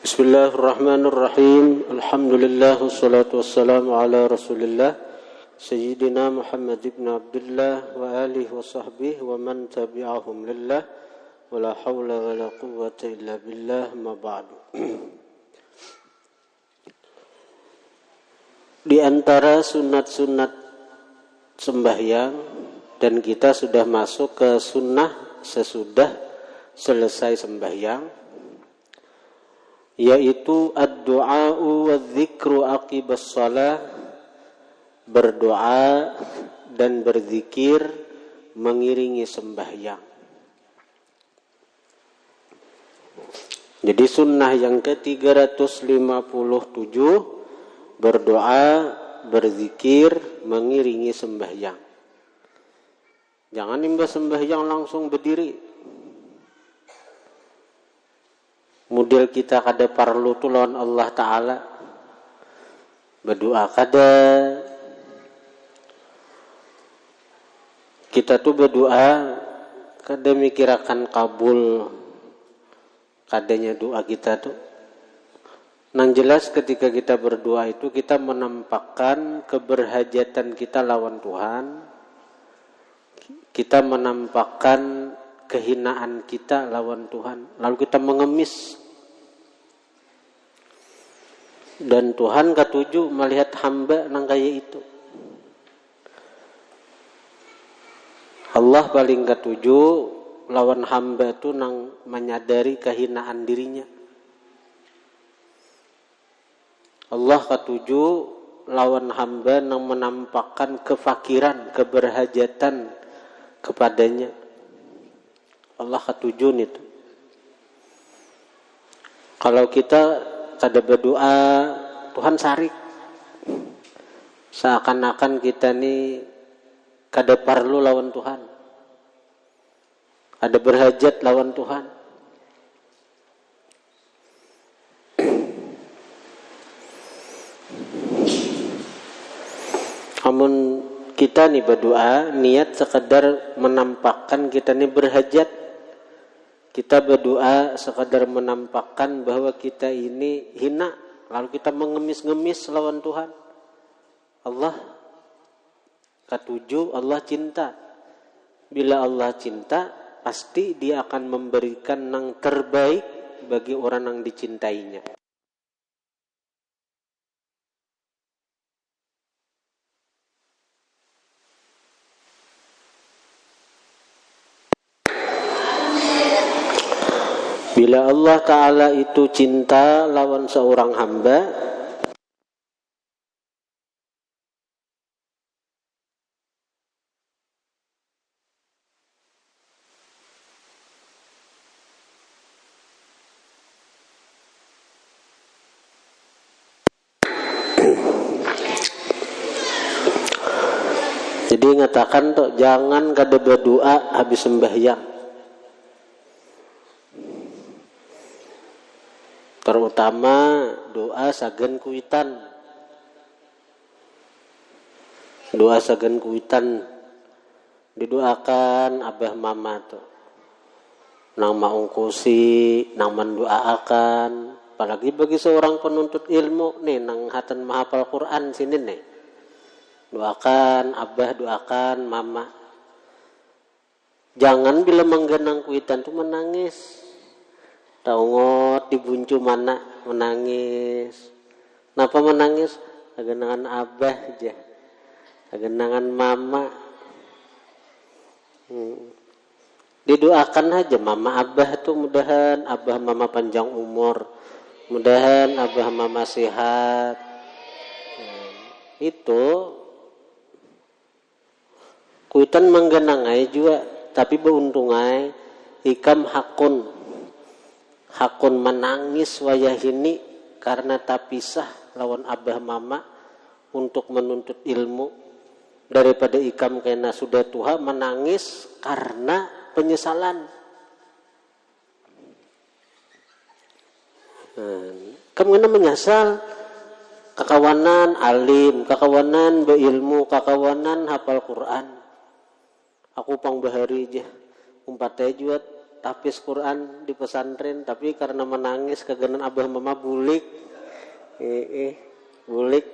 Bismillahirrahmanirrahim. Alhamdulillah wassalatu wassalamu ala Rasulillah Sayyidina Muhammad ibn Abdullah wa alihi wa sahbihi wa man tabi'ahum lillah wa la hawla wa la quwwata illa billah ma ba'du. Di antara sunat-sunat sembahyang, dan kita sudah masuk ke sunnah sesudah selesai sembahyang, yaitu ad-du'a'u wadh-dhikru aqibas shalah, berdoa dan berzikir mengiringi sembahyang. Jadi sunnah yang ke-357, berdoa, berzikir mengiringi sembahyang. Jangan imbas sembahyang langsung berdiri. Model kita kada parlu tu lawan Allah Ta'ala, berdoa kada. Kita tu berdoa kada mikirakan kabul kadanya doa kita tu. Nang jelas ketika kita berdoa itu kita menampakkan keberhajatan kita lawan Tuhan. Kita menampakkan kehinaan kita lawan Tuhan, lalu kita mengemis, dan Tuhan katuju melihat hamba nang kaya itu. Allah paling katuju lawan hamba itu nang menyadari kehinaan dirinya. Allah katuju lawan hamba nang menampakkan kefakiran, keberhajatan kepadanya. Allah katuju itu. Kalau kita kada berdoa, Tuhan sarik. Seakan-akan kita ni kada parlu lawan Tuhan, ada berhajat lawan Tuhan. Amun kita ni berdoa niat sekadar menampakkan kita ni berhajat. Kita berdoa sekadar menampakkan bahwa kita ini hina, lalu kita mengemis-ngemis lawan Tuhan. Allah katuju, Allah cinta. Bila Allah cinta, pasti Dia akan memberikan yang terbaik bagi orang yang dicintainya. Bila Allah Ta'ala itu cinta lawan seorang hamba, jadi ngatakan tuh jangan kada berdoa habis sembahyang. Terutama doa sagan kuitan. Doa sagan kuitan didoakan abah mama tuh. Nang maungkusi, nang mendoakan. Apalagi bagi seorang penuntut ilmu nih, nang hatan menghafal Quran sini nih. Doakan abah, doakan mama. Jangan bila menggenang kuitan tuh menangis. Taungot dibuncu mana menangis. Kenapa menangis? Agenangan abah aja, agenangan mama. Didoakan aja mama abah tuh, mudahan abah mama panjang umur, mudahan abah mama sehat. Itu kuitan menggenang aja juga, tapi beruntung aja ikam hakun menangis wayah ini karena tak pisah lawan abah mama untuk menuntut ilmu, daripada ikam kena sudah tua menangis karena penyesalan. Kamu kena menyesal kakawanan alim, kakawanan berilmu, kakawanan hafal Quran. Aku pang bahari aja umpatnya juga tahfiz Quran di pesantren, tapi karena menangis kegenan abah mama bulik. Bulik.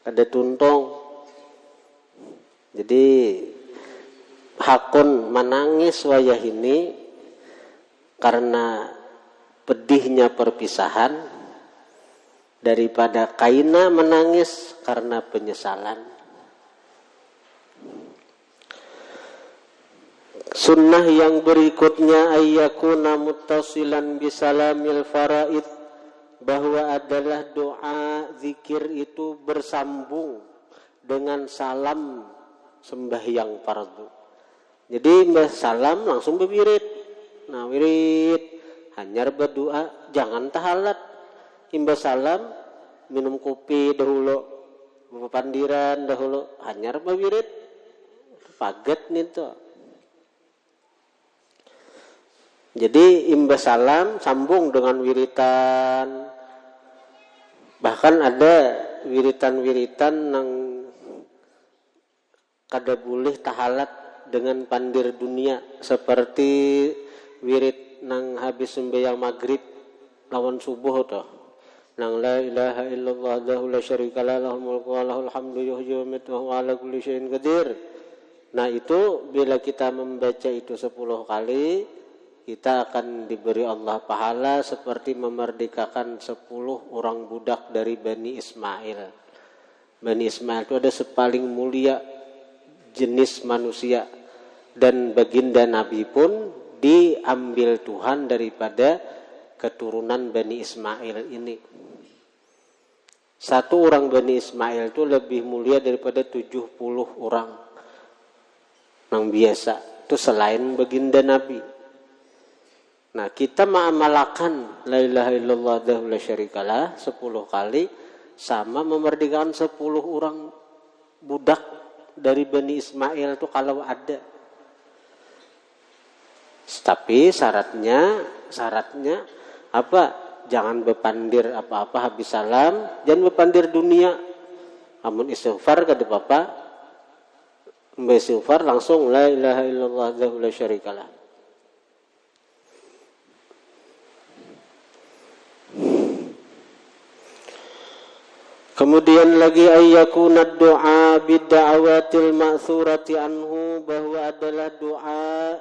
Ada tuntong. Jadi hakun menangis wayah ini karena pedihnya perpisahan daripada kaina menangis karena penyesalan. Sunnah yang berikutnya ayyakuna muttasilan bisalamil faraid, bahwa adalah doa zikir itu bersambung dengan salam sembahyang fardu. Jadi mbah salam langsung berwirid. Nah wirid hanyar berdoa, jangan tahalat. Imbah salam minum kopi dahulu, bepandiran dahulu, hanyar berwirid. Paget nih tuh. Jadi imbah salam sambung dengan wiritan. Bahkan ada wiritan-wiritan yang kada boleh tahalat dengan pandir dunia, seperti wirid nang habis sembahyang maghrib lawan subuh toh. Nang la ilaha illallah wahdahu la syarikalah lahul mulku wa lahul hamdu yuhyi wa yumiitu wa huwa ala kulli syai'in qadir. Nah itu bila kita membaca itu 10 kali, kita akan diberi Allah pahala seperti memerdekakan 10 orang budak dari Bani Ismail. Bani Ismail itu ada sepaling mulia jenis manusia, dan baginda Nabi pun diambil Tuhan daripada keturunan Bani Ismail ini. Satu orang Bani Ismail itu lebih mulia daripada 70 orang yang biasa, itu selain baginda Nabi. Nah kita mengamalkan la ilaha illallah wahdahu la syarikalah 10 kali sama memerdekakan 10 orang budak dari Bani Ismail itu kalau ada. Tapi syaratnya apa? Jangan bepandir apa-apa habis salam, jangan bepandir dunia. Amun istighfar kada apa-apa. Mbak istighfar langsung la ilaha illallah wahdahu la syarikalah. Kemudian lagi ayyakuna doa bid'awatil ma'thurati anhu, bahwa adalah doa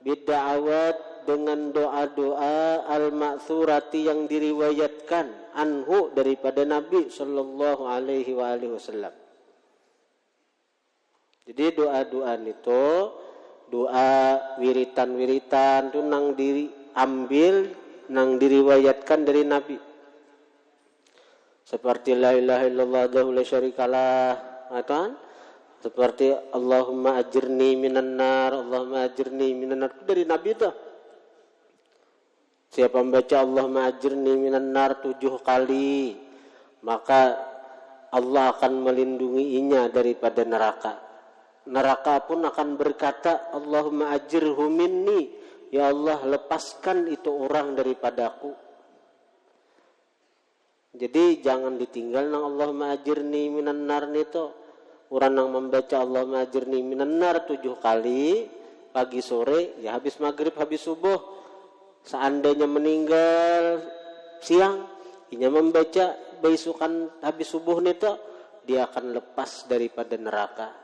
bid'awat dengan doa-doa al-ma'thurati yang diriwayatkan anhu daripada Nabi sallallahu alaihi wasallam. Jadi doa-doa itu, doa wiritan-wiritan itu nang diambil, nang diriwayatkan dari Nabi. Seperti la ilaha illallah wahdahu la syarikalah, kan? Seperti Allahumma ajirni minan nar, Allahumma ajirni minan nar, itu dari Nabi itu. Siapa membaca Allahumma ajirni minan nar 7 kali, maka Allah akan melindunginya daripada neraka. Neraka pun akan berkata, Allahumma ajirhu minni, ya Allah lepaskan itu orang daripadaku. Jadi jangan ditinggal nang Allahumma ajirni minan nar itu. Orang yang membaca Allahumma ajirni minan nar 7 kali pagi sore, ya habis maghrib habis subuh. Seandainya meninggal siang, inya membaca besukan habis subuh itu, dia akan lepas daripada neraka.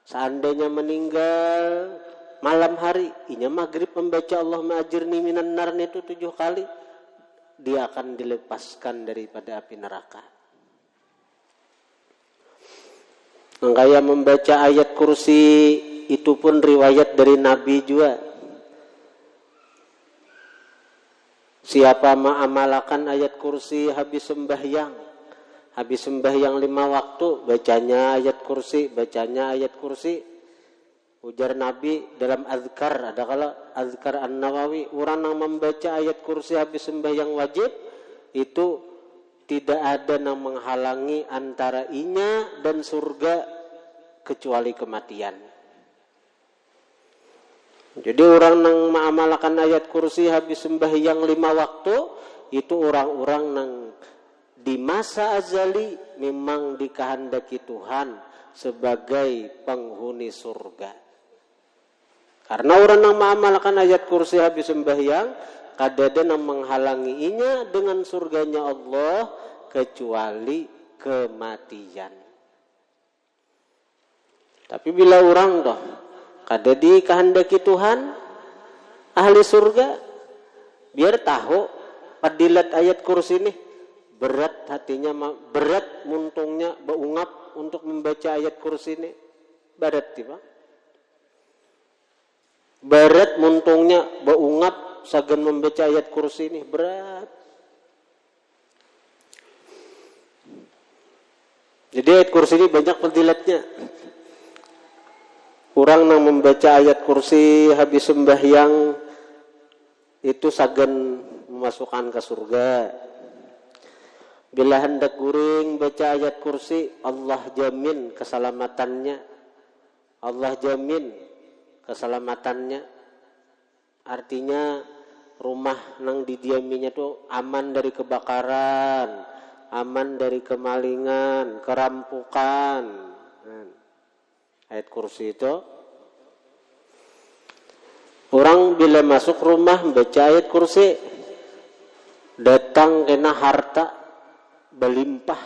Seandainya meninggal malam hari, inya maghrib membaca Allahumma ajirni minan nar itu 7 kali, dia akan dilepaskan daripada api neraka. Kayak membaca ayat kursi itu pun riwayat dari Nabi juga. Siapa mengamalkan ayat kursi habis sembahyang 5 waktu, bacanya ayat kursi. Ujar Nabi dalam azkar, ada kala azkar An-Nawawi, orang yang membaca ayat kursi habis sembahyang wajib itu tidak ada yang menghalangi antara inya dan surga kecuali kematian. Jadi orang yang mengamalkan ayat kursi habis sembahyang 5 waktu itu orang-orang yang di masa azali memang dikehendaki Tuhan sebagai penghuni surga. Karena orang yang mengamalkan ayat kursi habis sembahyang, kadada yang menghalanginya dengan surganya Allah kecuali kematian. Tapi bila orang toh kada dikehendaki Tuhan ahli surga, biar tahu padilat ayat kursi ini berat hatinya, berat muntungnya beungap untuk membaca ayat kursi ini, berat tiba. Berat muntungnya beungap sagan membaca ayat kursi ini, berat. Jadi ayat kursi ini banyak fadilatnya. Orang yang membaca ayat kursi habis sembahyang itu sagan memasukkan ke surga. Bila hendak guring baca ayat kursi, Allah jamin keselamatannya. Allah jamin keselamatannya. Artinya rumah nang didiaminya tuh aman dari kebakaran, aman dari kemalingan, kerampukan. Ayat kursi itu, orang bila masuk rumah baca ayat kursi, datang kena harta berlimpah.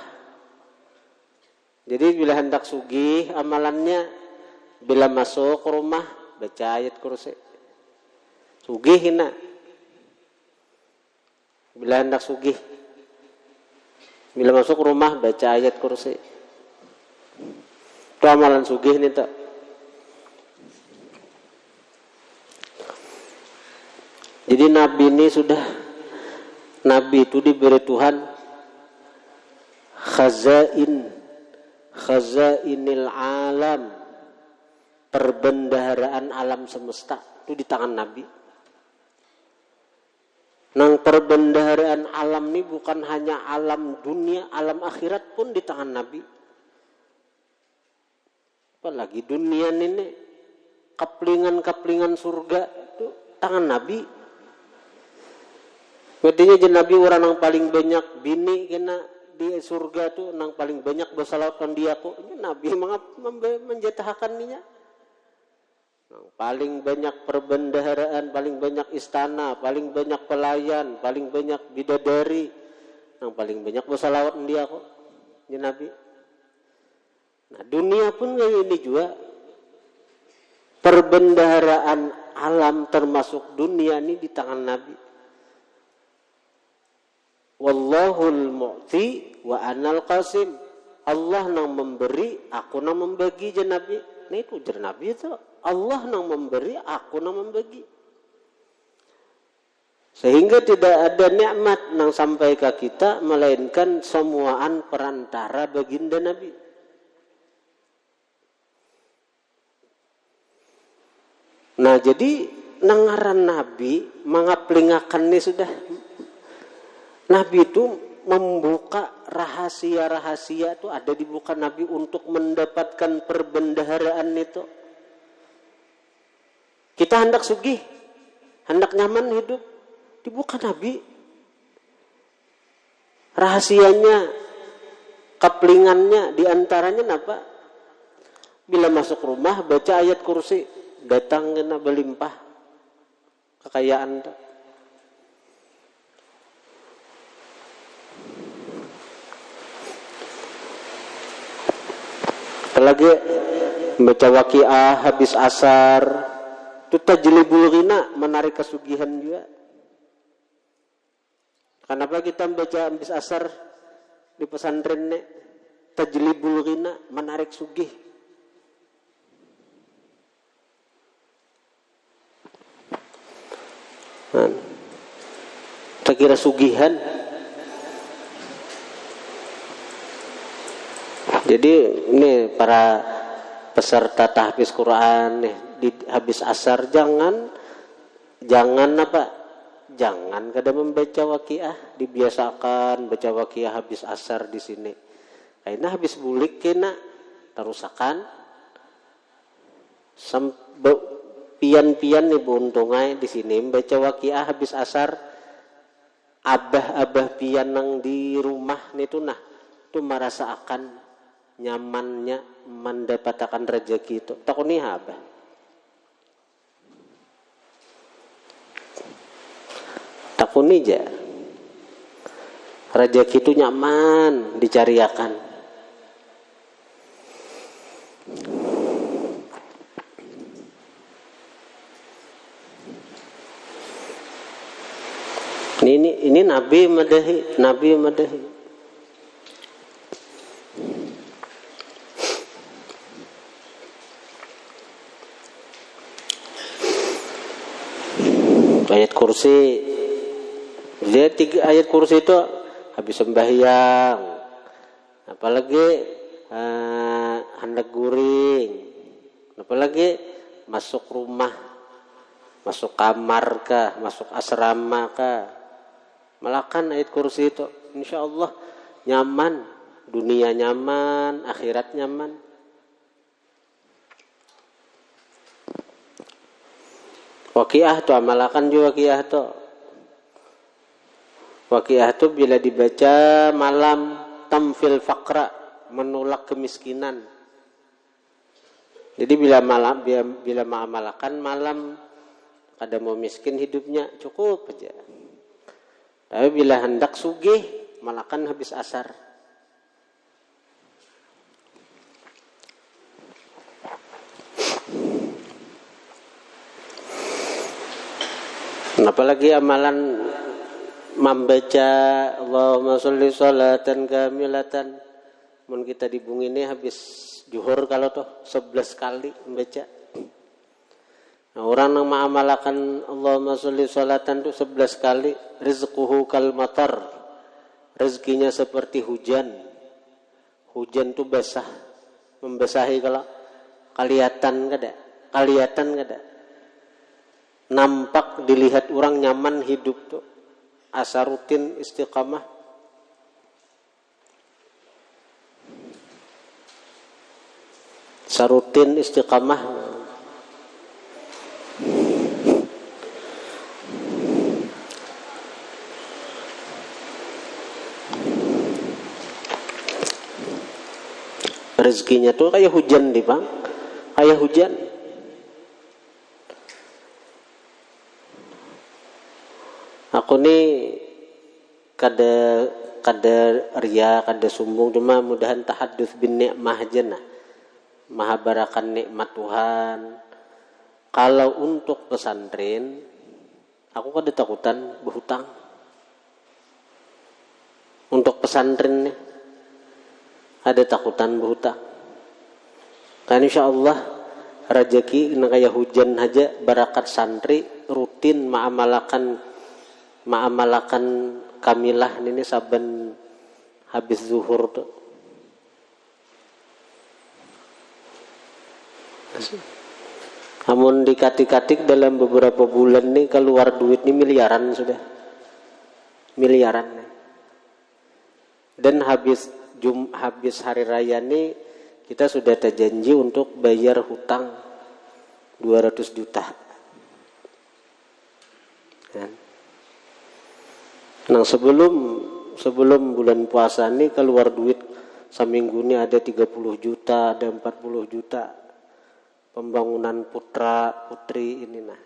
Jadi bila hendak sugih amalannya, bila masuk rumah baca ayat kursi, sugih kena. Bila hendak sugih, bila masuk rumah baca ayat kursi. Itu amalan sugih nih tak. Jadi Nabi itu diberi Tuhan khazainil alam, perbendaharaan alam semesta itu di tangan Nabi. Nang perbendaharaan alam ini bukan hanya alam dunia, alam akhirat pun di tangan Nabi. Apalagi dunia ini, kaplingan surga itu tangan Nabi. Artinya Nabi orang yang paling banyak bini kena di surga tuh, nang paling banyak bersalawat dia kok. Nabi menjatahkan ninya. Nang paling banyak perbendaharaan, paling banyak istana, paling banyak pelayan, paling banyak bidadari, nang paling banyak bersalawat dia kok. Nabi. Nah, dunia pun kayak ini juga. Perbendaharaan alam termasuk dunia ini di tangan Nabi. Wallahul mu'ti wa anal qasim. Allah nang memberi, aku nang membagi je Nabi. Nah itu je Nabi itu. Allah nang memberi, aku nang membagi. Sehingga tidak ada nikmat nang sampai ke kita melainkan semuaan perantara baginda Nabi. Nah jadi nangaran Nabi mengaplingakan ini sudah. Nabi itu membuka rahasia-rahasia itu ada di buka Nabi untuk mendapatkan perbendaharaan itu. Kita hendak sugih, hendak nyaman hidup, dibuka Nabi. Rahasianya, kaplingannya, diantaranya apa? Bila masuk rumah baca ayat kursi, datang kena berlimpah kekayaan. Apalagi baca waqiah habis asar, itu tajlibul ghina, menarik kesugihan juga. Kenapa kita baca habis asar di pesantren nih? Tajlibul ghina, menarik sugih. Saya kira sugihan. Jadi ini para peserta tahfiz Quran nih di habis asar jangan kada membaca waqiah, dibiasakan baca waqiah habis asar di sini. Karena habis bulik kena terusakan pian-pian nih buntungai di sini baca waqiah habis asar. Abah pian nang di rumah nih tuh tuh merasa akan nyamannya mendapatkan rezeki itu. Takuni abah. Aku nija rezeki itu nyaman dicariakan. Ini Nabi madahi. Ayat kursi, lihat 3 ayat kursi itu habis sembahyang, apalagi hendak guring, apalagi masuk rumah, masuk kamar kah, masuk asrama kah, malakan ayat kursi itu, insya Allah nyaman, dunia nyaman, akhirat nyaman. Waqiah tu amalakan juga waqiah tu. Waqiah tu bila dibaca malam tamfil faqra, menolak kemiskinan. Jadi bila mengamalkan malam kada mau miskin hidupnya cukup aja. Tapi bila hendak sugih malakan habis asar. Apalagi amalan membaca Allahumma sholli sholatan kamilatan. Mun kita di bumi ini habis zuhur kalau tuh 11 kali membaca. Nah, orang yang mengamalkan Allahumma sholli sholatan itu 11 kali, rizquhu kal matar. Rezekinya seperti hujan. Hujan itu basah, membasahi kalau kelihatan kada. Nampak dilihat orang nyaman hidup tuh, asa rutin istiqamah. Sarutin istiqamah. Rezekinya tuh kayak hujan nih bang, kayak hujan. Aku nih kada ria, kada sombong, cuma mudahan tahadduts bin nikmah aja nah. Mahabarakan nikmat Tuhan. Kalau untuk pesantren, aku kada takutan berhutang. Untuk pesantren nih, ada takutan berhutang. Kan insya Allah rezeki kayak hujan aja, barakat santri rutin ma'amalakan kamilah ini saben habis zuhur tuh. Namun dikatik-katik dalam beberapa bulan nih keluar duit nih miliaran sudah. Miliaran nih. Dan habis hari raya nih kita sudah terjanji untuk bayar hutang 200 juta. Kan? Nah sebelum bulan puasa nih keluar duit seminggu ini ada 30 juta, ada 40 juta pembangunan putra putri ini nah.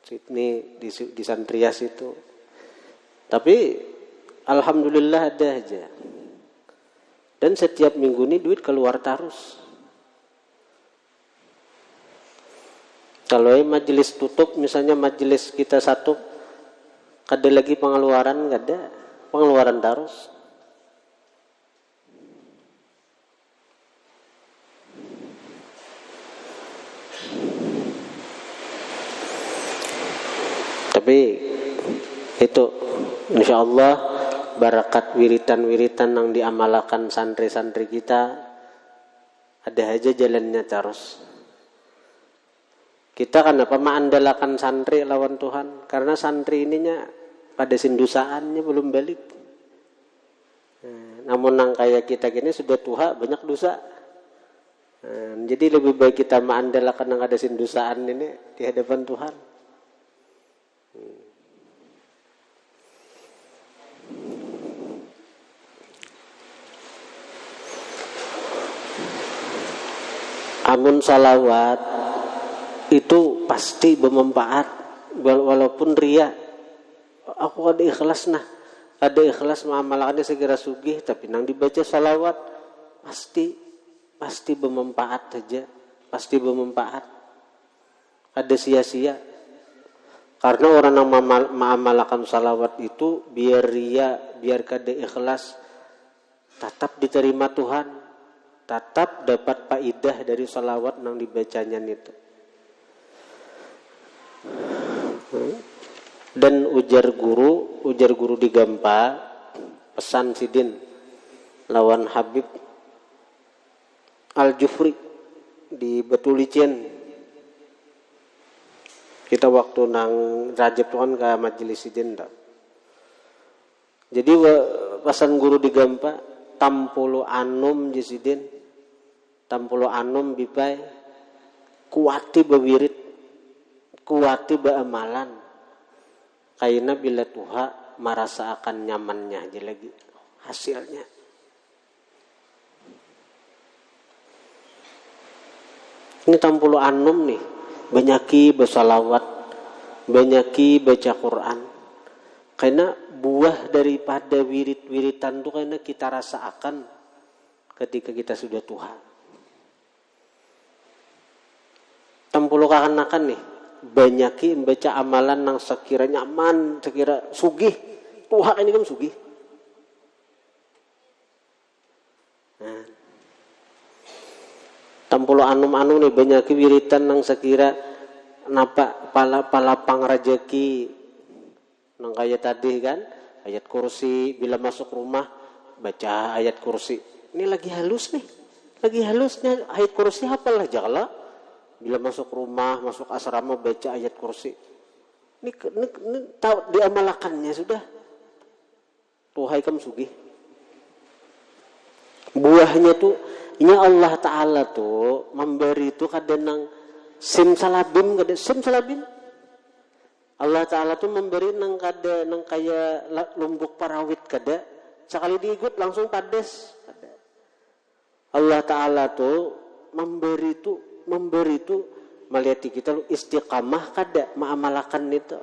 Ini di Santrias itu. Tapi alhamdulillah ada aja. Dan setiap minggu ini duit keluar terus. Kalau majelis tutup misalnya majelis kita satu kada lagi pengeluaran, kada pengeluaran terus. Tapi itu insya Allah barakat wiritan-wiritan yang diamalkan santri-santri kita ada aja jalannya terus. Kita kenapa mengandalkan santri lawan Tuhan? Karena santri ininya pada sindusaannya belum balik. Namun yang kayak kita gini sudah tua banyak dosa. Jadi lebih baik kita mengandalkan yang ada sindusaan ini di hadapan Tuhan. Amun salawat itu pasti bermanfaat walaupun ria. Aku ada ikhlas nah. Ada ikhlas mengamalkannya segera sugih, tapi nang dibaca salawat pasti bermanfaat saja, pasti bermanfaat. Ada sia-sia. Karena orang yang mengamalkan salawat itu biar ria, biar kada ikhlas, tetap diterima Tuhan, tetap dapat faidah dari salawat yang dibacanya itu. Dan ujar guru di Gampa, pesan Sidin lawan Habib Al-Jufri di Batulicin. Kita waktu nang Rajab tuh kan ke majelis Sidin tak. Jadi pesan guru di Gampa, tampulu anum jisidin, tampulu anum bipai, kuati bewirid, kuati beamalan. Kaina bila Tuhan merasa akan nyamannya aja lagi hasilnya. Ini tampulu anum nih, banyaki bersalawat, banyaki baca Quran. Karena buah daripada wirid-wiritan itu karena kita rasakan ketika kita sudah Tuhan. Tampulu kakan-kakan nih, banyaki membaca amalan yang sekira nyaman, sekira sugih. Tuhan ini kan sugih. Nah, tampulu anum-anum nih banyaki wiritan yang sekira napa palapang rajeki. Nang kayak tadi kan, ayat kursi bila masuk rumah baca ayat kursi. Ini lagi halus nih. Lagi halusnya ayat kursi hafalah jala. Bila masuk rumah, masuk asrama baca ayat kursi. Ini tahu diamalkannya sudah. Tuhai kam sugih. Buahnya tuh, ini Allah Ta'ala tuh memberi tuh kadang simsalabim. Allah Ta'ala tuh memberi nang kayak lumbuk parawit kada. Sekali diikut langsung pades. Allah Ta'ala tuh memberi itu melihat kita istiqamah kada mengamalkan itu.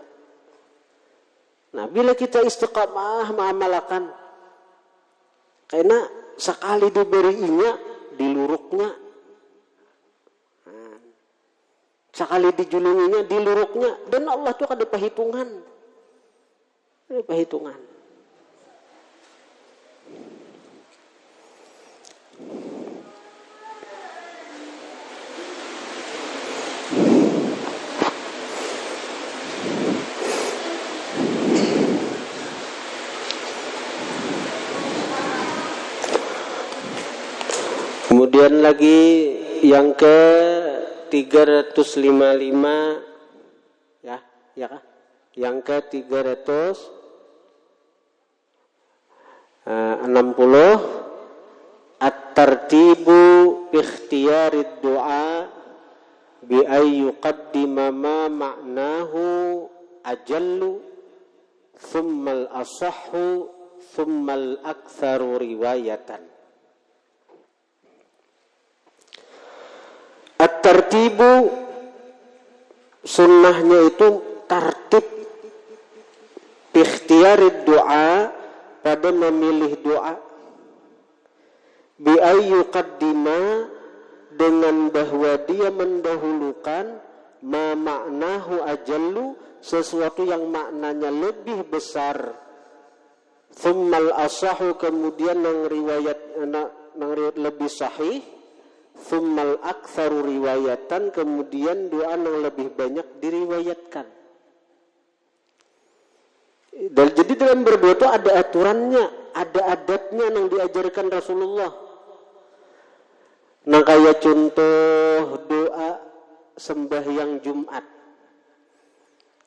Nah, bila kita istiqamah mengamalkan, karena sekali diberinya diluruknya, sekali dijulunginya diluruknya, dan Allah tuh ada perhitungan. Ada perhitungan. Kemudian lagi yang ke 355 ya kah? Yang ke 360 at-tartibu bi ikhtiyarid du'a bi ay yuqaddima ma ma'nahu ajallu thumma al-asahhu thumma al-aktsaru riwayatan. At-tartibu sunnahnya itu tartib ikhtiyari doa pada memilih doa bi ayyuqaddima dengan bahwa dia mendahulukan ma ma'nahu ajallu sesuatu yang maknanya lebih besar thummal asahu kemudian yang riwayat lebih sahih thummal aktsaru riwayatan kemudian doa yang lebih banyak diriwayatkan. Dan jadi dalam berdoa itu ada aturannya, ada adatnya yang diajarkan Rasulullah. Nah kayak contoh doa sembahyang Jumat.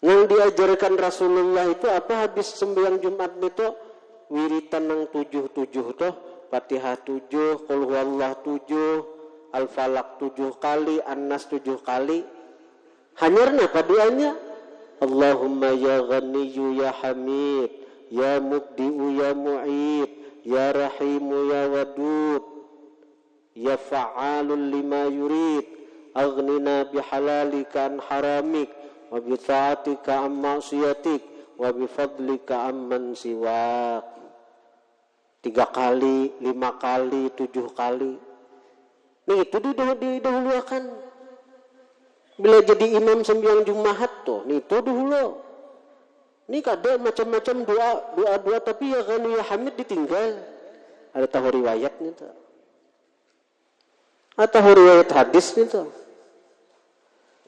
Yang diajarkan Rasulullah itu apa habis sembahyang Jumat itu wiritan yang 7 toh, Fatihah 7, Qul huwallah 7, Al-Falaq 7 kali, An-Nas 7 kali. Hanyarna paduanya Allahumma ya Ghaniyyu ya Hamid, ya Mubdi'u ya Mu'id, ya Rahimu ya Wadud, ya Fa'alun lima yurid, aghnina bihalalika an haramik, wa bi ta'atika an ma'siyatik, wa bifadlika amman siwak. 3 kali, 5 kali, 7 kali. Nah itu didahulukan. Bila jadi imam sembahyang Jumat tuh, nih itu dulu. Nih kada macam-macam doa tapi ya kan ya Hamid ditinggal. Ada tahu riwayat nih tuh. Atau riwayat hadis nih tuh.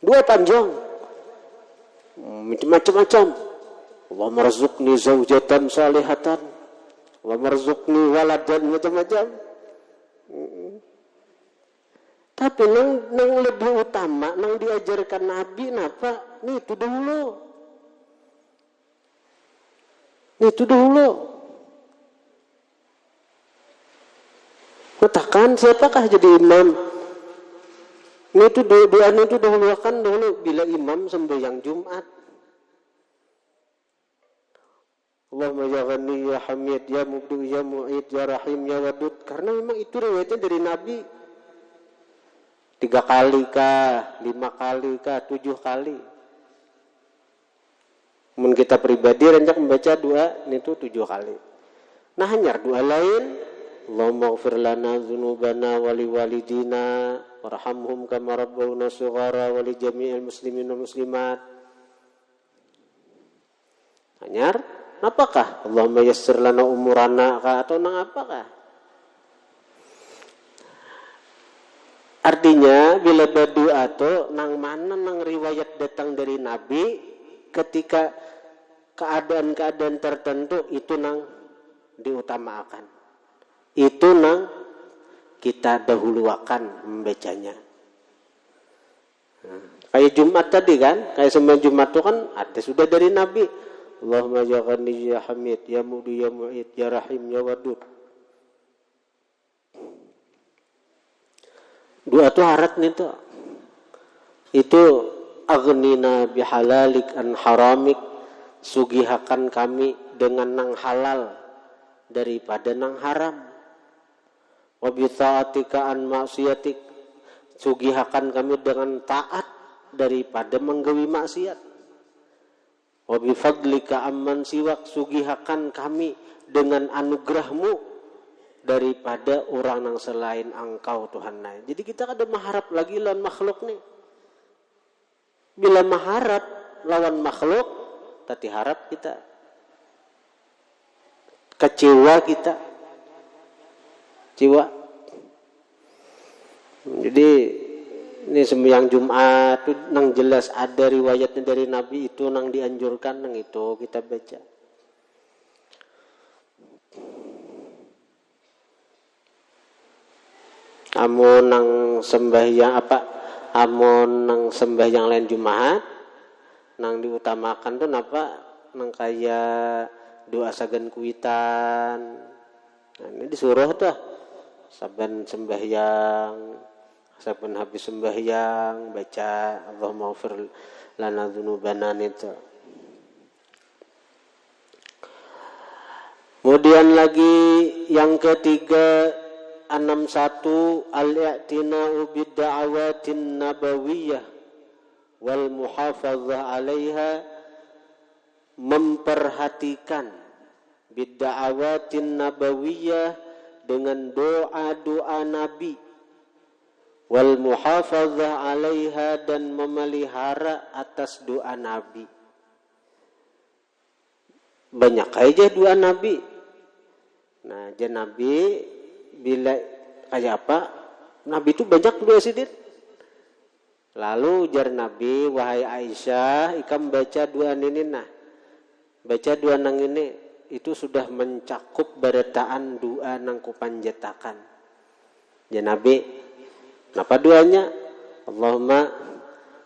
Doa panjang. Macam-macam. Allah marzuqni zaujatan salihatan. Allah marzuqni waladan macam-macam. Tapi nang lebih utama, nang diajarkan Nabi napa? Nih itu dulu. Katakan siapakah jadi imam? Nih itu doa itu dahulukan dulu bila imam sembahyang Jumat. Allahumma ya Ghani ya Hamid ya Mubdi ya Mu'id ya Rahim ya Wadud. Karena memang itu riwayatnya dari Nabi. 3 kali kah, 5 kali kah, 7 kali. Mun kita pribadi renjak membaca doa itu 7 kali. Nah hanya doa lain, Allahumma ighfir lana dzunubana wa liwalidina warhamhum kama rabbawna shighara wa li jami'il muslimin wal muslimat. Hanya apakah? Allahumma yassir lana umurana kah atau nang apakah? Artinya bila berdoa tu nang mana nang riwayat datang dari Nabi ketika keadaan-keadaan tertentu itu nang diutamakan. Itu nang kita dahulukan membacanya. Kayak Jumat tadi kan, kayak sembahyang Jumat itu kan ada sudah dari Nabi. Allahumma ya Ghani ya Hamid ya Mudi ya Mu'id ya Rahim ya Wadud. Doa itu harat nih tuh. Itu aghnina bihalalik an haramik, sugihakan kami dengan nang halal daripada nang haram. Wa bi ta'atika an maksiatik, sugihakan kami dengan taat daripada menggawi maksiat. Wa bi fadlika amman siwak, sugihakan kami dengan anugerahmu daripada orang yang selain engkau Tuhan. Jadi kita kada mengharap lagi lawan makhluk nih. Bila mengharap lawan makhluk, tadi harap kita kecewa kita. Jiwa. Jadi ini sembahyang Jumat itu nang jelas ada riwayatnya dari Nabi itu nang dianjurkan nang itu kita baca. Amun nang sembahyang nang sembahyang lain Jumat nang diutamakan tuh napa nang kaya doa sagan kuitan. Nah, ini disuruh tuh saben sembahyang, saben habis sembahyang baca Allahumma ighfir lana dzunubana itu. Kemudian lagi yang ketiga 61 al-i'tina'u bid-da'awatin nabawiyyah wal muhafazah 'alaiha, memperhatikan bid-da'awatin nabawiyyah dengan doa-doa Nabi, wal muhafazah 'alaiha dan memelihara atas doa Nabi. Banyak aja doa Nabi. Nah, Nabi bila kayak apa? Nabi itu banyak doa sidin. Lalu jar Nabi, wahai Aisyah, ikam baca doa ini nah. Baca doa nang ini itu sudah mencakup barataan doa nang kupanjatakan. Ya Nabi, apa doanya? Allahumma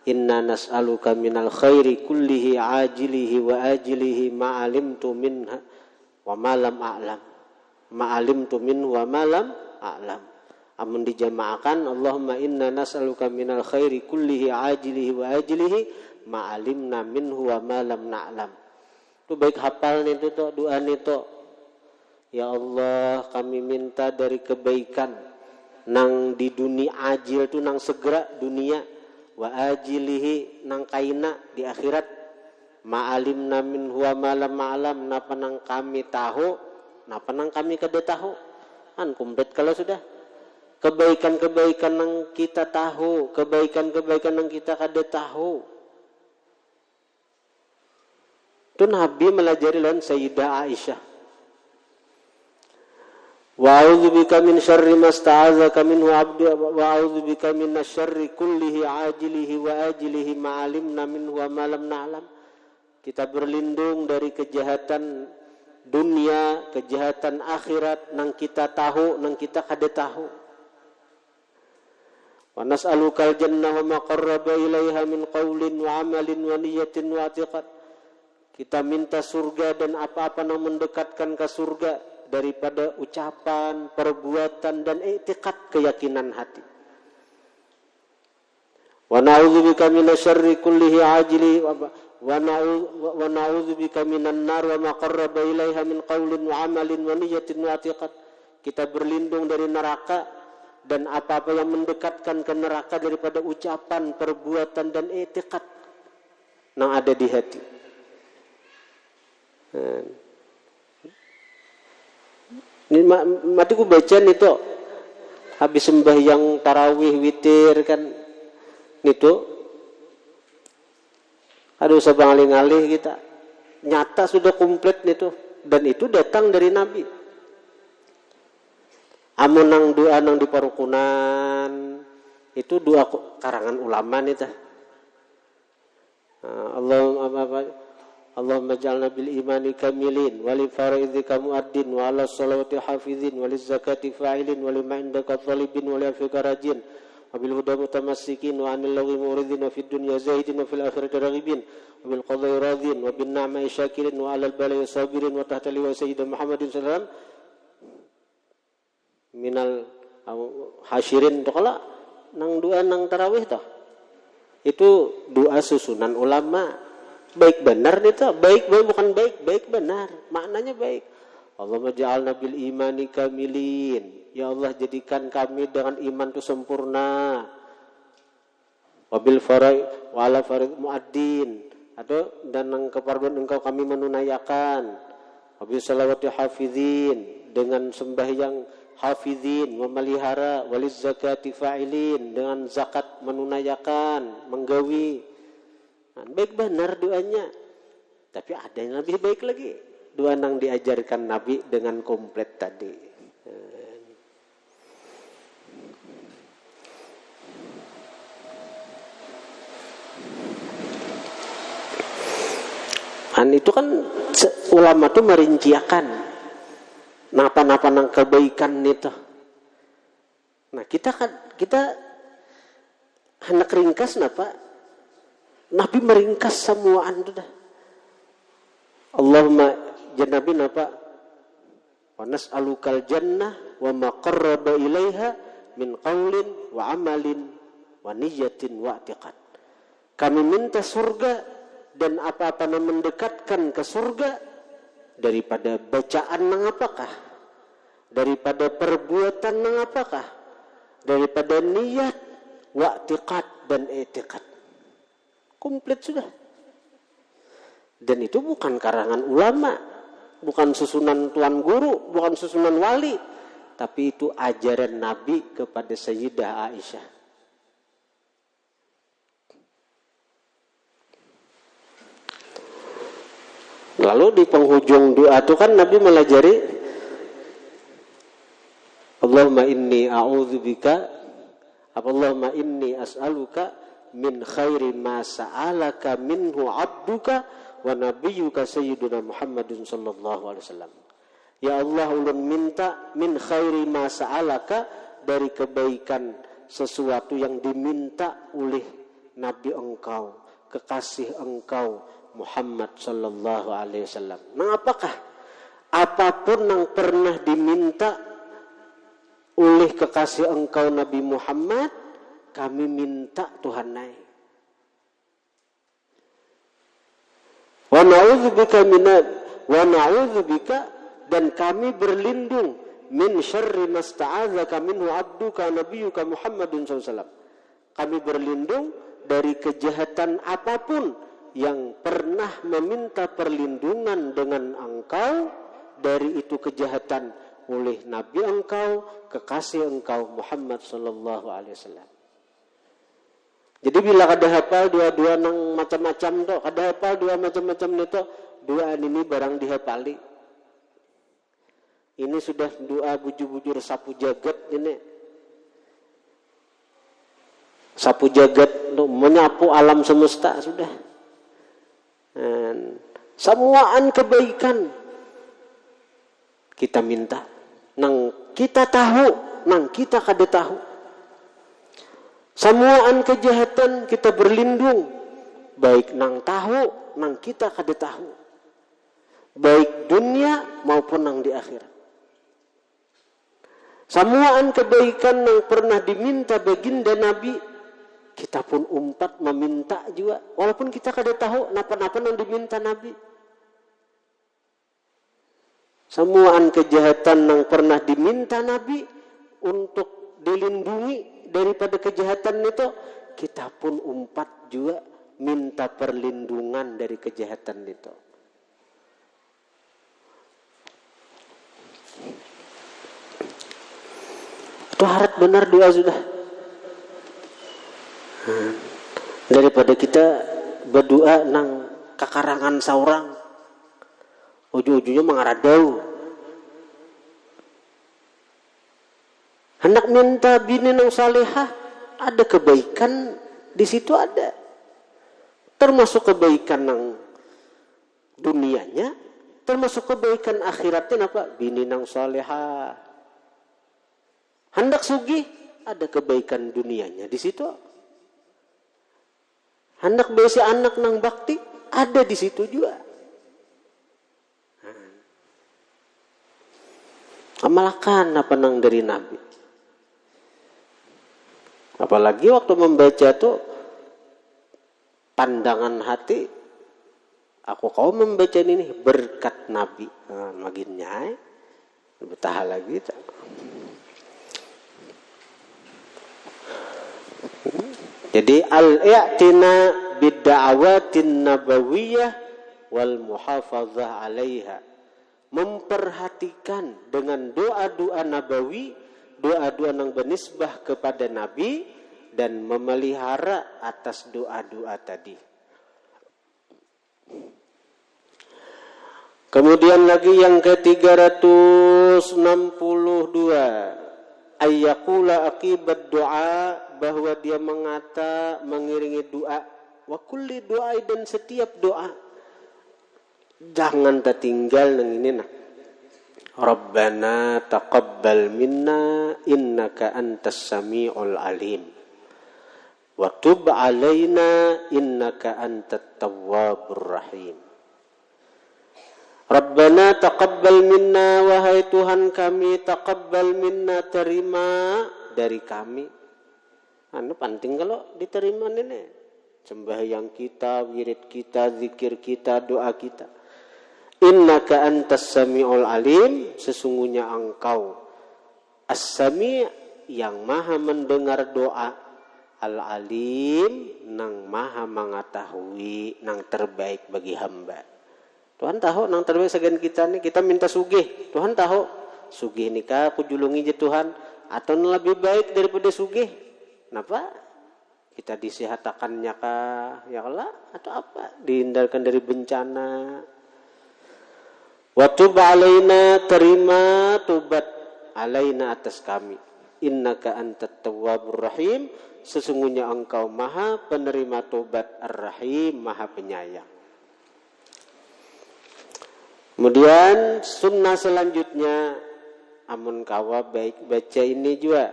inna nas'aluka minal khairi kullihi ajilihi wa ajilihi ma'alimtu minha wa ma lam a'lam. Ma'alimtu minhu wa ma lam a'lam. Amun dijama'akan Allahumma inna nas'aluka minal khairi kullihi ajilihi wa ajilihi ma'alimna minhu wa ma lam na'lam. Itu baik hafal nih itu doa nih itu. Ya Allah, kami minta dari kebaikan nang di dunia ajil tu nang segera dunia, wa ajilihi nang kaina di akhirat, Ma'alimna minhu wa ma lam ma'lam, napa nang kami tahu, napa nang kami kada tahu. Kan komplit kalau sudah. Kebaikan-kebaikan yang kita tahu, kebaikan-kebaikan yang kita kada tahu. Itu Nabi melajari lawan Sayyidah Aisyah. Wa a'udzubika min syarri ma sta'adzaka minhu 'abdu wa a'udzubika min syarri kullihi 'ajilihi wa ajilihi ma 'alimna minhu wa ma lam na'lam. Kita berlindung dari kejahatan dunia, kejahatan akhirat nang kita tahu, nang kita kada tahu. Wa nas'alukal jannah wa ma qarraba ilaiha min qaulin wa 'amalin wa niyyatin wa i'tiqad. Kita minta surga dan apa-apa yang mendekatkan ke surga daripada ucapan, perbuatan dan i'tiqad, keyakinan hati. Wa na'udzubika minasyarri kullihi 'ajili wa na'udzubika minan nar wa ma qarraba ilaiha min qaulin wa 'amalin wa niyyatin wa i'tiqad. Kita berlindung dari neraka dan apa-apa yang mendekatkan ke neraka daripada ucapan, perbuatan dan i'tiqad yang ada di hati. Ini matiku baca nih tuh habis sembahyang tarawih witir kan itu aduh usah ngalih-ngalih kita nyata sudah komplit nih tuh, dan itu datang dari Nabi. Amun nang doa nang di parukunan itu doa karangan ulama nih tah. Allahumma ja'alna bil imani kamilin wa li faraidika mu'addin wa ala salawati hafizin wa li zakati fa'ilin wa li ma'indaka talibin wa li afika rajin wa bil huda mutamassikin wa anil laghi muridin wa fid dunya zahidin wa fil akhirati raghibin wa bil qadai radin wa bin na'mai syakirin wa alal balai sabirin wa tahta liwa sayyidina Muhammadin sallallahu alaihi wasallam minal hasyirin tu kala nang doa nang tarawih tah. Itu doa susunan ulama. Baik benar itu, baik bukan baik benar, maknanya baik. Allahumma ja'alna bil imani kamilin. Ya Allah jadikan kami dengan iman itu sempurna. Wabil farai wa ala farid muaddin. Dan yang keparduan engkau kami menunaikan. Wabil salawati hafizin, dengan sembahyang hafizin memelihara, waliz zakati fa'ilin, dengan zakat menunaikan, menggawi. Baik benar doanya, tapi ada yang lebih baik lagi, doa yang diajarkan Nabi dengan komplit tadi. Itu kan ulama tuh merinciakan napa-napa nang kebaikan itu. Nah kita hendak ringkas napa? Nabi meringkas semuaan itu dah. Allahumma jannabi napa? Wa nas'alukal jannah wa ma qarraba ilaiha min qaulin wa amalin wa niyyatin wa i'tiqad. Kami minta surga dan apa-apa yang mendekatkan ke surga daripada bacaan nang apakah? Daripada perbuatan nang apakah? Daripada niat wa i'tiqad dan i'tiqad. Komplit sudah. Dan itu bukan karangan ulama, bukan susunan tuan guru, bukan susunan wali, tapi itu ajaran Nabi kepada Sayyidah Aisyah. Lalu di penghujung doa itu kan Nabi melajari Allahumma inni a'udzubika, Allahumma inni as'aluka min khairi ma sa'alaka minhu 'abduka wa nabiyyuka sayyiduna Muhammadin sallallahu alaihi wasallam. Ya Allah, ulun minta min khairi ma sa'alaka, dari kebaikan sesuatu yang diminta oleh Nabi engkau, kekasih engkau Muhammad sallallahu alaihi wasallam. Nah, apakah apapun yang pernah diminta oleh kekasih engkau Nabi Muhammad, kami minta Tuhan naik. Wa na'udzubika dan kami berlindung min syarri masta'adzaka minhu 'abduka nabiyyuka Muhammadun sallallahu alaihi wasallam. Kami berlindung dari kejahatan apapun yang pernah meminta perlindungan dengan engkau dari itu kejahatan oleh Nabi engkau, kekasih engkau Muhammad sallallahu alaihi wasallam. Jadi bila kada hafal dua-dua nang macam-macam to, kada hafal dua macam-macam nito, dua ini barang dihafali. Ini sudah doa bujur-bujur sapu jagat ini. Sapu jagat menyapu alam semesta sudah. Dan semuaan kebaikan kita minta, nang kita tahu, nang kita kada tahu. Semuaan kejahatan kita berlindung, baik nang tahu, nang kita kada tahu, baik dunia maupun nang di akhirat. Semuaan kebaikan yang pernah diminta baginda Nabi, kita pun umpat meminta juga, walaupun kita kada tahu napa-napa yang diminta Nabi. Semuaan kejahatan yang pernah diminta Nabi untuk dilindungi daripada kejahatan itu, kita pun umpat juga minta perlindungan dari kejahatan itu. Itu harap benar doa sudah. Daripada kita berdoa nang kakarangan saurang, ujung-ujungnya mengaradau. Hendak minta bini nang salehah, ada kebaikan di situ ada. Termasuk kebaikan nang dunianya, termasuk kebaikan akhiratnya apa? Bini nang salehah. Hendak sugih, ada kebaikan dunianya di situ. Hendak besi anak nang bakti, ada di situ juga. Amalkan apa nang dari Nabi. Apalagi waktu membaca tuh pandangan hati, aku kau membaca ini berkat Nabi. Maginnya betah lagi tak. Jadi al-i'tina bid-da'awatin nabawiyah wal muhafazah 'alaiha. Memperhatikan dengan doa-doa nabawi, doa-doa yang bernisbah kepada Nabi dan memelihara atas doa-doa tadi. Kemudian lagi yang ke-362, ayyaqula akibat doa, bahwa dia mengiringi doa, wa kulli doa, dan setiap doa jangan tertinggal nang ini nak. Rabbana taqabbal minna innaka antas samiul alim wa tub alaina innaka antat tawwabur rahim. Rabbana taqabbal minna, wahai Tuhan kami, taqabbal minna, terima dari kami. Penting kalau diterima ini. Sembahyang kita, wirid kita, zikir kita, doa kita. Innaka antas sami'ul alim, sesungguhnya engkau as-sami' yang maha mendengar doa, al-alim nang maha mengetahui nang terbaik bagi hamba. Tuhan tahu nang terbaik segan kita nih, kita minta sugih. Tuhan tahu sugih nikah aku julungi je Tuhan, atau lebih baik daripada sugih. Kenapa? Kita disehatakannya kah? Ya Allah, atau apa? Dihindarkan dari bencana. Wa tub alaina, terima tobat alaina atas kami. Innaka antat tawwabur rahim, sesungguhnya engkau maha penerima tobat ar-rahim, maha penyayang. Kemudian sunnah selanjutnya, amun kawa baik baca ini juga.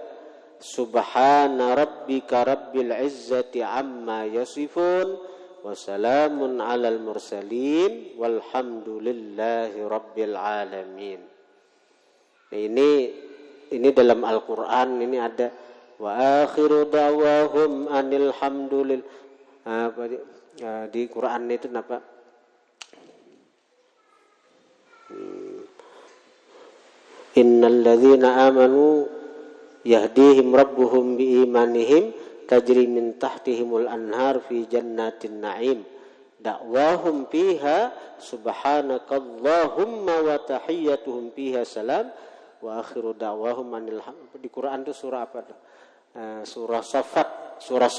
Subhana rabbika rabbil izzati amma yasifun wa salamun alal mursalin walhamdulillahi rabbil alamin. Ini dalam Al-Quran ini ada wa akhiru da'wahum anil hamdulillah. Di Quran itu apa? Innal ladzina amanu yahdihim rabbuhum biimanihim tajri min tahtihimul anhar fi jannatin na'im Da'wahum fiha subhanakallahumma wa tahiyyatuhum fiha salam wa akhiru da'wahum anil hamd. Di Quran itu surah apa tuh? Surah Saffat, surah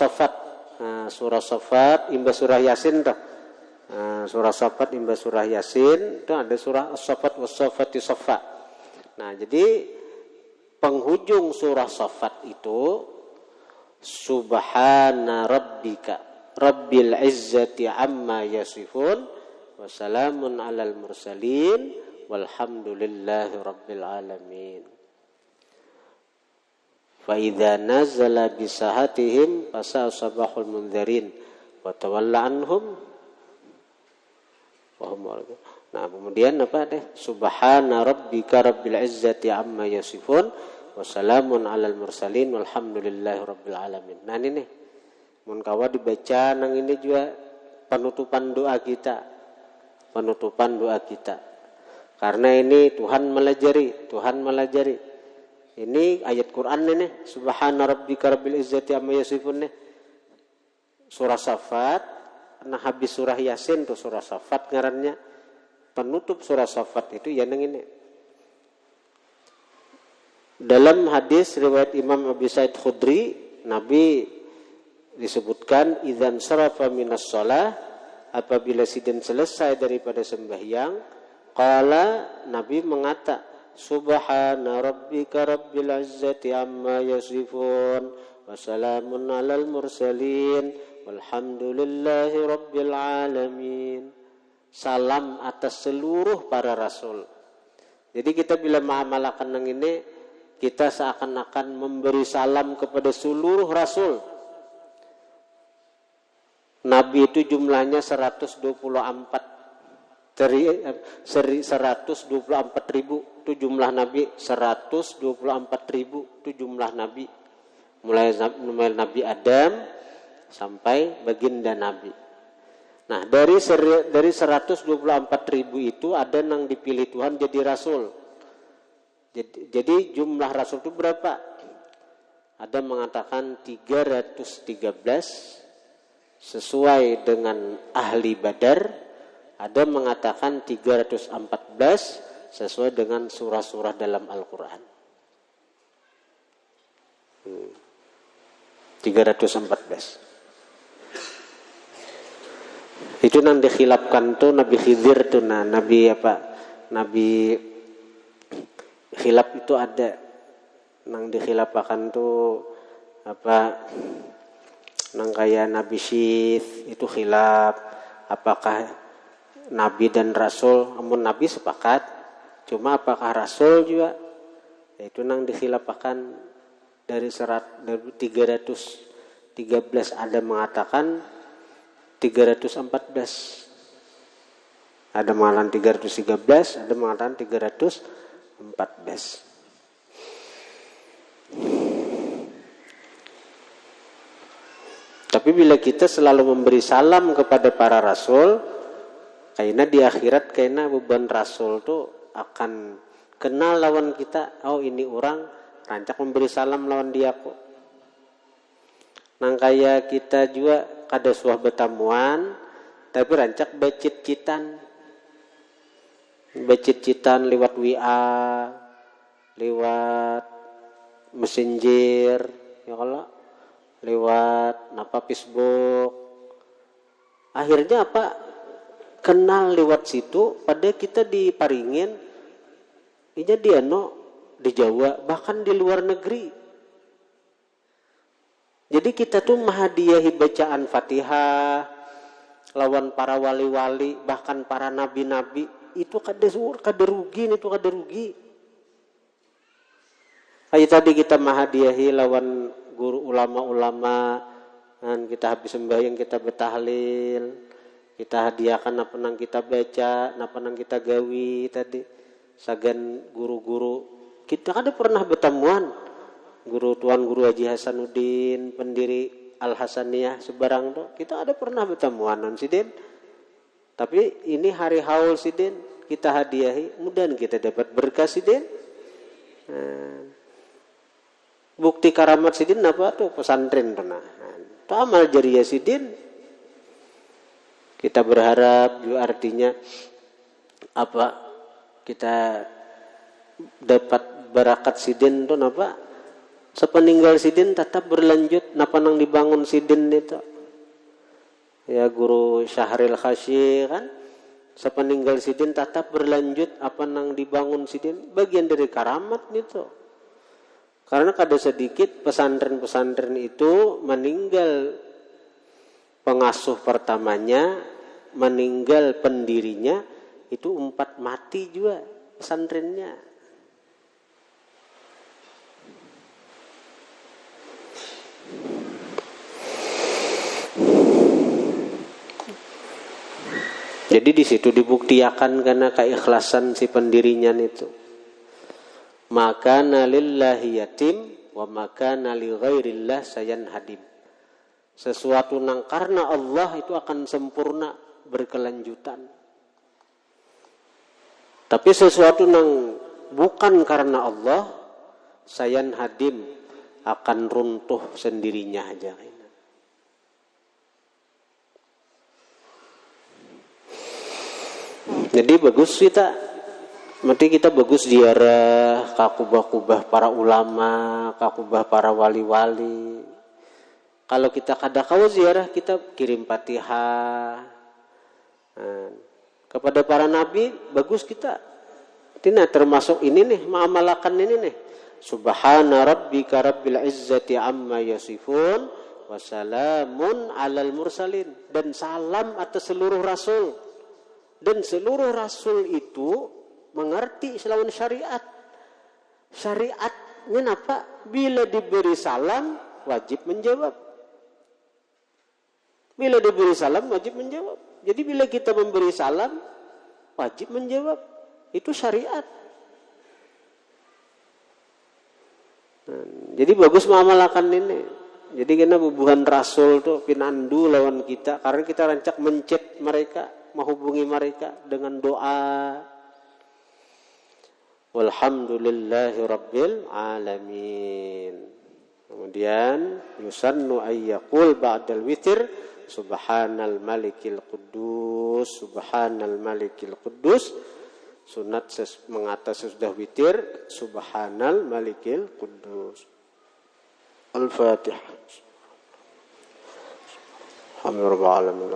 Saffat imbas surah Yasin tuh. Surah Saffat imbas surah Yasin itu ada surah As-Saffat was-Saffati Saffa. Nah, jadi penghujung surah Saffat itu subhana rabbika Rabbil izzati amma yasifun wa salamun alal mursalin walhamdulillahi rabbil alamin. Fa idza nazala bisahatihim fasa sabahul mundzirin wa tawalla anhum wa hum. Nah, kemudian apa deh? Subhana rabbika rabbil izzati amma yasifun wa salamun alal mursalin walhamdulillahi rabbil alamin. Nah, ini nih mun kawa dibaca nang ini juga penutupan doa kita. Karena ini Tuhan melajari. Ini ayat Quran ini subhana rabbika rabbil izzati amma yasifun nih. Surah Saffat, nah habis surah Yasin tuh surah Saffat ngarannya. Penutup surah Saffat itu ya nang ini. Dalam hadis riwayat Imam Abi Sa'id Khudri, Nabi disebutkan idzan sarafa minas shalah, apabila sidin selesai daripada sembahyang, qala, Nabi mengata subhana rabbika rabbil izzati amma yasifun wa salamun alal mursalin walhamdulillahi rabbil alamin. Salam atas seluruh para rasul. Jadi kita bila mengamalkan yang ini, kita seakan-akan memberi salam kepada seluruh rasul. Nabi itu jumlahnya 124 ribu itu jumlah Nabi, 124 ribu itu jumlah Nabi, mulai Nabi Adam sampai baginda Nabi. Nah, dari 124 ribu itu ada yang dipilih Tuhan jadi rasul. Jadi jumlah rasul itu berapa? Ada mengatakan 313 sesuai dengan ahli Badar, ada mengatakan 314 sesuai dengan surah-surah dalam Al-Quran. 314. Itu yang dikhilafkan tuh Nabi Khidir tuh, Nabi khilaf itu ada yang dikhilafkan tuh nang kayak Nabi Syith itu khilaf apakah Nabi dan Rasul. Amun Nabi sepakat, cuma apakah Rasul juga itu nang dikhilafkan. Dari 313 ada mengatakan 314, ada mengatakan 313, ada mengatakan 314. Tapi bila kita selalu memberi salam kepada para rasul, kayaknya di akhirat kayaknya beban rasul tuh akan kenal lawan kita. Oh, ini orang rancak memberi salam lawan dia kok. Nang kayak kita juga kada suah betamuan, tapi rancak becit-citan lewat WA, lewat Messenger, ya kalau lewat Facebook. Akhirnya apa? Kenal lewat situ, pada kita diparingin inya dia di Jawa, bahkan di luar negeri. Jadi kita tuh menghadiahi bacaan Fatihah lawan para wali-wali, bahkan para nabi-nabi, itu kada rugi. Kayak tadi kita menghadiahi lawan guru ulama-ulama, dan kita habis sembahyang kita bertahlil, kita hadiahkan apa nang kita baca, apa nang kita gawi tadi. Sagan guru-guru kita kada pernah bertemuan. Tuan Guru Haji Hasanuddin, pendiri Al Hasaniyah sebarang tuh, kita ada pernah bertemuan sidin. Tapi ini hari haul sidin, kita hadiahi, mudah kita dapat berkah sidin. Bukti karamat sidin apa tuh? Pesantren tuh. Itu amal jariah sidin. Kita berharap juga artinya apa? Kita dapat barakat sidin itu apa? Sepeninggal sidin tetap berlanjut napa nang dibangun sidin itu. Ya guru Syahril Khasyi kan sepeninggal sidin tetap berlanjut apa nang dibangun sidin, bagian dari karamat itu. Karena kada sedikit pesantren-pesantren itu meninggal pengasuh pertamanya, meninggal pendirinya, itu 4 mati juga pesantrennya. Jadi di situ dibuktikan karena keikhlasan si pendirinya itu. Maka nalillahi yatim wa maka nali ghairillah sayan hadim. Sesuatu nang karena Allah itu akan sempurna berkelanjutan. Tapi sesuatu nang bukan karena Allah sayan hadim akan runtuh sendirinya aja. Jadi bagus kita bagus ziarah kakubah-kubah para ulama, kakubah para wali-wali. Kalau kita kada kau ziarah, kita kirim Fatihah kepada para nabi, bagus kita. Tina termasuk ini nih, mengamalkan ini nih. Subhana rabbika rabbil izzati amma yasifun wa salamun alal mursalin, dan salam atas seluruh rasul. Dan seluruh rasul itu mengerti selawan syariat. Syariatnya apa? Bila diberi salam wajib menjawab. Bila diberi salam wajib menjawab. Jadi bila kita memberi salam wajib menjawab. Itu syariat. Jadi bagus mengamalkan ini. Jadi kena bubuhan rasul tuh pinandu lawan kita, karena kita rancak mencet mereka, menghubungi mereka dengan doa. Walhamdulillahi rabbil alamin. Kemudian yusannu ayyaqul ba'dal witir subhanal malikil quddus, subhanal malikil quddus. Sunat mengatas sudah witir subhanal malikil quddus. Al-Fatihah. Alhamdulillah alamin.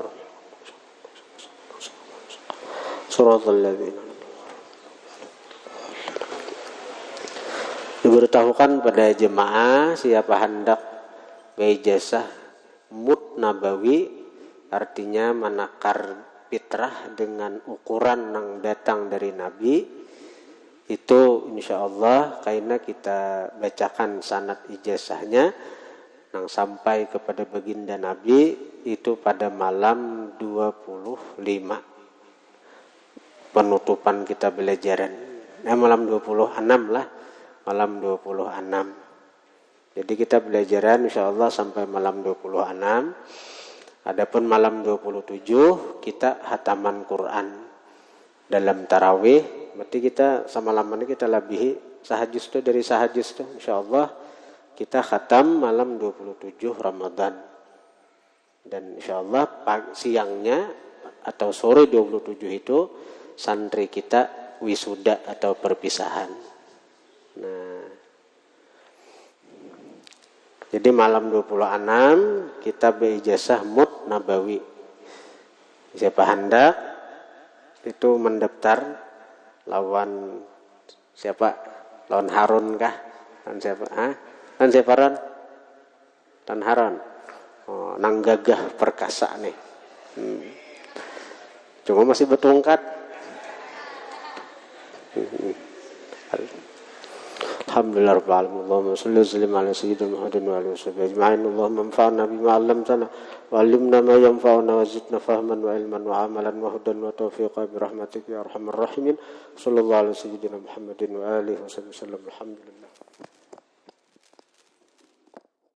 Suratul ladzina. Diberitahukan pada jemaah siapa hendak beijazah mud nabawi, artinya menakar fitrah dengan ukuran yang datang dari Nabi, itu insyaallah karena kita bacakan sanad ijazahnya yang sampai kepada baginda Nabi itu pada malam 25 penutupan kita belajaran. Malam 26 lah, malam 26. Jadi kita belajaran insyaallah sampai malam 26. Adapun malam 27 kita hataman Quran dalam tarawih. Berarti kita sama lamanya kita labihi sahajus itu dari sahajus itu. InsyaAllah kita khatam malam 27 Ramadan. Dan insyaAllah siangnya atau sore 27 itu santri kita wisuda atau perpisahan. Nah, jadi malam 26 kita berijazah mud nabawi. Siapa hendak itu mendaftar lawan siapa? Lawan Harun kah? Lawan siapa? Lawan siapa Ron? Lawan Harun. Oh, nang gagah perkasa nih. Cuma masih bertongkat. Alhamdulillah rabbil alamin. Allahumma shalli wa sallim ala sayyidina Muhammadin wa alihi washabbihi ajma'in. Allahumma anfa'na bima 'allamtana wa 'allimna ma yanfa'una wa zidna fahman wa ilman wa 'amalan wa hudan wa tawfiqan bi rahmatika ya arhamar rahimin. Sallallahu alaihi sayyidina Muhammadin wa alihi washabbihi sallam. Alhamdulillah.